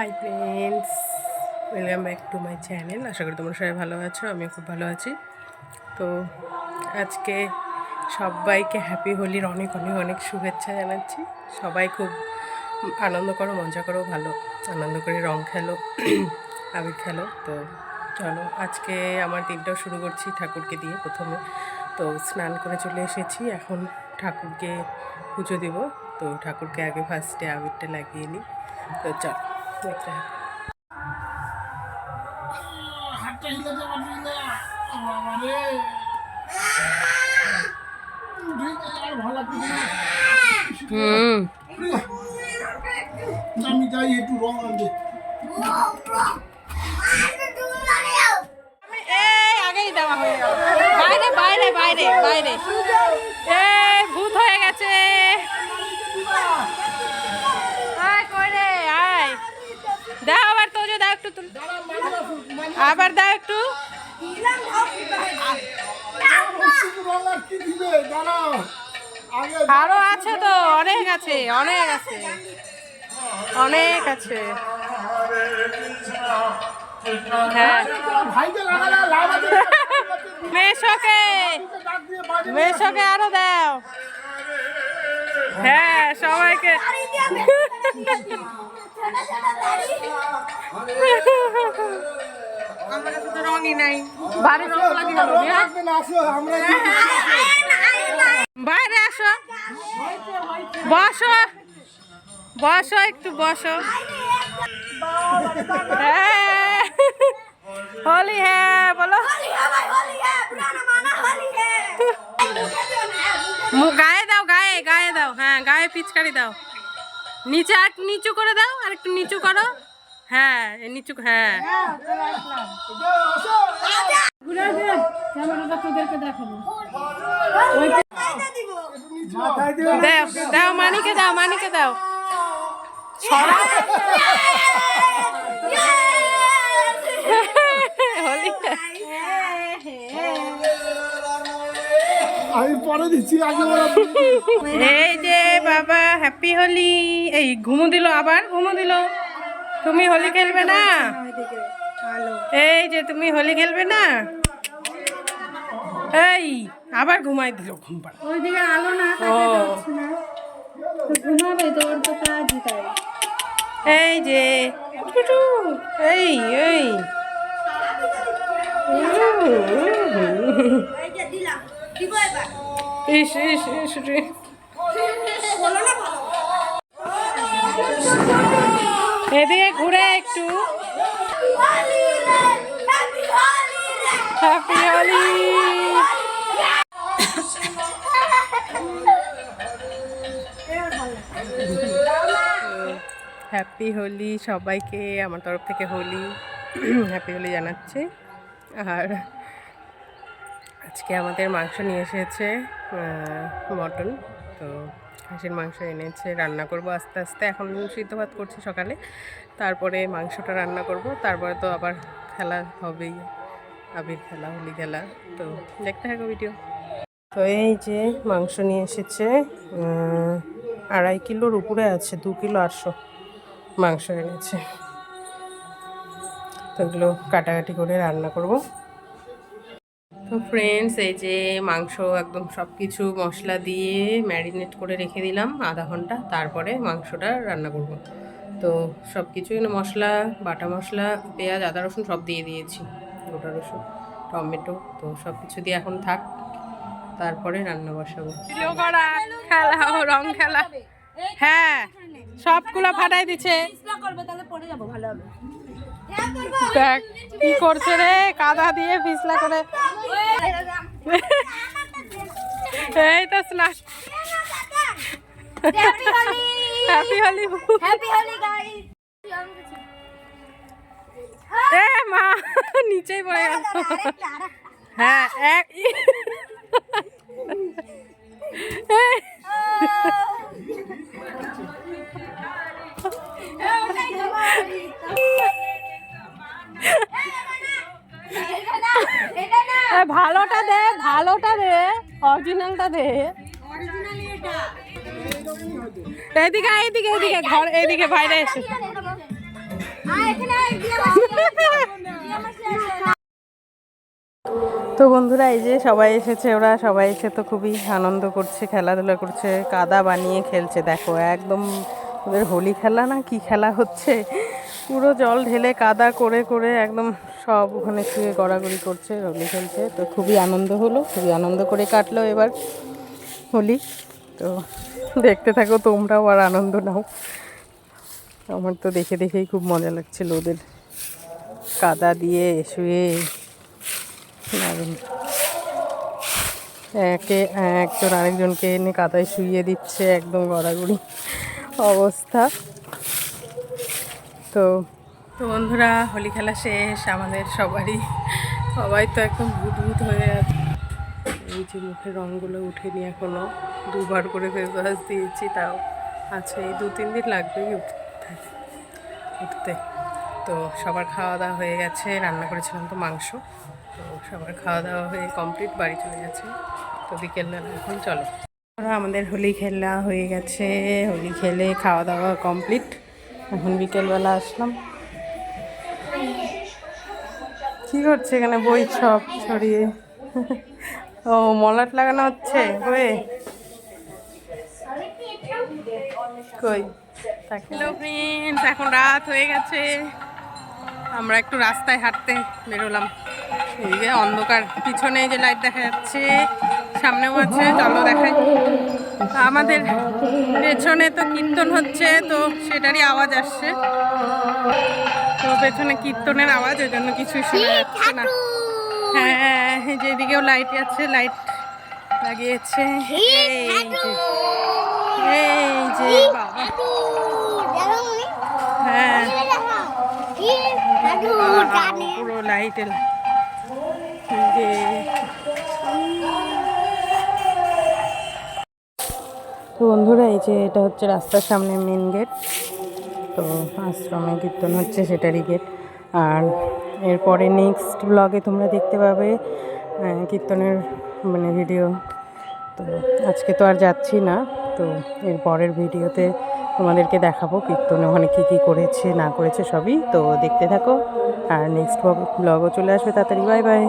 High friends, welcome back to my channel. আশা করি তোমরা সবাই ভালো আছো, আমিও খুব ভালো আছি। তো আজকে সবাইকে হ্যাপি হোলির অনেক অনেক অনেক শুভেচ্ছা জানাচ্ছি। সবাই খুব আনন্দ করো, মজা করো, ভালো আনন্দ করে রং খেলো, আবির খেলো। তো চলো, আজকে আমার দিনটাও শুরু করছি ঠাকুরকে দিয়ে প্রথমে। তো স্নান করে চলে এসেছি, এখন ঠাকুরকে পুজো দেব। তো ঠাকুরকে আগে ফার্স্টে আবিরটা লাগিয়ে নিই। তো চল দেখতে হবে। আমি যাই একটু রং আনবো। আগেই দেওয়া হয়ে গেল। বাইরে বাইরে বাইরে বাইরে ভূত হয়ে গেছে। দাও আবার, তো দাও একটু, আবার দাও একটু। আরো আছে তো, অনেক আছে, অনেক আছে, অনেক আছে। হ্যাঁ, মেশোকে মেশোকে আরো দাও। হ্যাঁ, সবাইকে। রঙই নাই, বাড়ি রং লাগিয়ে বাইরে আসো, বসো বসো, একটু বসো। হোলি হ্যাঁ বলো, গায়ে দাও, গায়ে গায়ে দাও। হ্যাঁ, গায়ে পিচকারি দাও। নিচে আর নিচু করে দাও, আর একটু নিচু করো। হ্যাঁ, নিচু, হ্যাঁ। দাও দাও, মানিকে দাও, মানিকে দাও। আমি পরে দিচ্ছি, আগে এই যে বাবা, হ্যাপি হোলি। এই ঘুমো দিল, আবার ঘুমো দিল। তুমি হোলি খেলবে না? এই যে তুমি হোলি খেলবে না? এই আবার ঘুমাই দিল, ঘুম পাড়া। ওইদিকে আলো না, ঘুমাবে তো, ওর তো কাজই তাই। এই যে এই এই ইস ইস ইস রে। এদিকে ঘুরে একটু। হ্যাপি হোলি। হ্যাপি হোলি সবাইকে, আমার তরফ থেকে হোলি হ্যাপি হোলি জানাচ্ছি। আর আজকে আমাদের মাংস নিয়ে এসেছে, মটন। তো খাসির মাংস এনেছে, রান্না করব আস্তে আস্তে। এখন সিদ্ধ ভাত করছি সকালে, তারপরে মাংসটা রান্না করব। তারপরে তো আবার খেলা হবেই, আবির খেলা, হোলি খেলা। তো দেখতে থাকো ভিডিও। তো এই যে মাংস নিয়ে এসেছে, 2.5 কিলোর উপরে আছে, 2 কিলো 800 মাংস এনেছে। তো এগুলো কাটাকাটি করে রান্না করব। তো ফ্রেন্ডস, এই যে মাংস একদম সব কিছু মশলা দিয়ে ম্যারিনেট করে রেখে দিলাম আধা ঘন্টা। তারপরে মাংসটা রান্না করব। তো সব কিছু এখানে মশলা, বাটা মশলা, পেঁয়াজ, আদা রসুন সব দিয়ে দিয়েছি, গোটা রসুন, টমেটো। তো সব কিছু দিয়ে এখন থাক, তারপরে রান্না বসাবো। খেলা, রং খেলা। হ্যাঁ, সবগুলো ফাটাই দিচ্ছে। দেখ কি করছে রে, কাদা দিয়ে পিছলা করে। এই তো স্নান। Happy Holi, happy Holi guys. এ মা, নিচেই পড়ে গেল। হ্যাঁ, ভালোটা দে, ভালোটা দে, অরিজিনালটা দে। এদিকে এদিকে এদিকে ঘর, এদিকে বাইরে এসে তো বন্ধুরা এই যে সবাই এসেছে, ওরা সবাই এসে তো খুবই আনন্দ করছে, খেলাধুলা করছে, কাদা বানিয়ে খেলছে। দেখো একদম ওদের হোলি খেলা না কি খেলা হচ্ছে, পুরো জল ঢেলে কাদা করে করে একদম সব ওখানে শুয়ে গড়াগড়ি করছে, হোলি খেলছে। তো খুবই আনন্দ হলো, খুবই আনন্দ করে কাটলো এবার হোলি। তো দেখতে থাকো তোমরাও আর আনন্দ নাও। আমার তো দেখে দেখেই খুব মজা লাগছিল ওদের কাদা দিয়ে শুয়ে দারুণ। একজন আরেকজনকে এনে কাদায় শুইয়ে দিচ্ছে, একদম গড়াগড়ি অবস্থা। তো তো বন্ধুরা হোলি খেলা শেষ আমাদের সবাই তো একদম ভূত হয়ে আছে। এই যে মুখের রঙগুলো উঠেনি এখনো, দুবার করে ফেস ওয়াশ দিয়েছি, তাও আছে, এই 2-3 দিন লাগবেই উঠতে। তো সবার খাওয়া দাওয়া হয়ে গেছে, রান্না করেছিলাম তো মাংস। তো সবার খাওয়া দাওয়া হয়ে কমপ্লিট, বাড়ি চলে গেছে। তো বিকেলবেলা এখন চলো, আমাদের হোলি খেলা হয়ে গেছে, হোলি খেলে খাওয়া দাওয়া কমপ্লিট। এখন বিকেলবেলা আসলাম। কি করছে এখানে? বই সব ছড়িয়ে ও মলাট লাগানো হচ্ছে বইয়ে। কই হ্যালো ফ্রেন্ডস, এখন রাত হয়ে গেছে, আমরা একটু রাস্তায় হাঁটতে বেরোলাম। এই যে অন্ধকার, পিছনে যে লাইট দেখা যাচ্ছে, সামনেও আছে, চলো দেখাই। আমাদের পেছনে তো কীর্তন হচ্ছে, তো সেটারই আওয়াজ আসছে। তো পেছনে কীর্তনের আওয়াজ, ওই জন্য কিছুই শোনা যাচ্ছে না। হ্যাঁ, যেদিকেও লাইট আছে, লাইট লাগিয়েছে। এই যে বাবা, হ্যাঁ পুরো লাইটে তো বন্ধুরা এই যে এটা হচ্ছে রাস্তার সামনে মেন গেট। তো আশ্রমে কীর্তন হচ্ছে সেটারই গেট। আর এরপরে নেক্সট ব্লগে তোমরা দেখতে পাবে কীর্তনের ভিডিও। তো আজকে তো আর যাচ্ছি না, তো এর পরের ভিডিওতে তোমাদেরকে দেখাবো কীর্তনে ওখানে কী কী করেছে না করেছে সবই। তো দেখতে থাকো, আর নেক্সট ব্লগও চলে আসবে তাড়াতাড়ি। Bye bye.